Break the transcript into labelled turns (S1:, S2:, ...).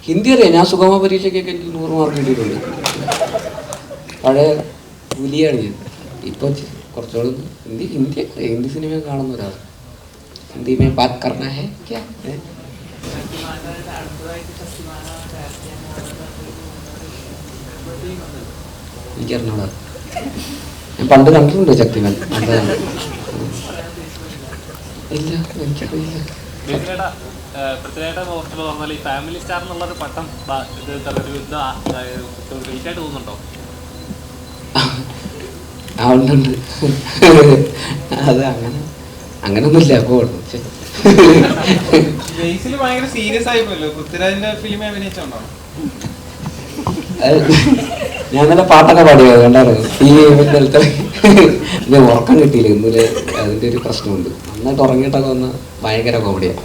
S1: ഹിന്ദി അറിയാം. ഞാൻ സുഗമ പരീക്ഷയ്ക്കൊക്കെ എനിക്ക് 100 മാർക്ക് കിട്ടിയിട്ടുണ്ട്. പഴയ പുലിയാണ് ഞാൻ. ഇപ്പോൾ കുറച്ചുകൂടെ ഹിന്ദി സിനിമ കാണുന്ന ഒരാൾ. ഹിന്ദി മേ ബാത് കർണ ഹൈ ക്യാ? എനിക്കറിഞ്ഞൂടാ. ഞാൻ പണ്ട് കണ്ടിട്ടുണ്ട് ശക്തിമാൻ. അതാണ്. ഇല്ല, എനിക്കറിയില്ല.
S2: ഫാമിലി സ്റ്റാർ എന്നുള്ളൊരു പട്ടം തോന്നുന്നുണ്ടോ?
S1: ഉണ്ട്. അത് അങ്ങനൊന്നുമില്ല. അപ്പോൾ
S3: ഭയങ്കര സീരിയസ് ആയി പോയല്ലോ. പൃഥ്വിരാജിന്റെ ഫിലിം അഭിനയിച്ചോണ്ടോ?
S1: ഞാൻ നല്ല പാട്ടൊക്കെ പാടിയത് കണ്ടായിരുന്നു. ഈ ഇന്നലത്തെ ഉറക്കം കിട്ടിയില്ല ഇന്നലെ. അതിൻ്റെ ഒരു പ്രശ്നമുണ്ട്. നന്നായിട്ട് ഉറങ്ങിയിട്ടൊക്കെ വന്ന് ഭയങ്കര കോമഡിയാണ്.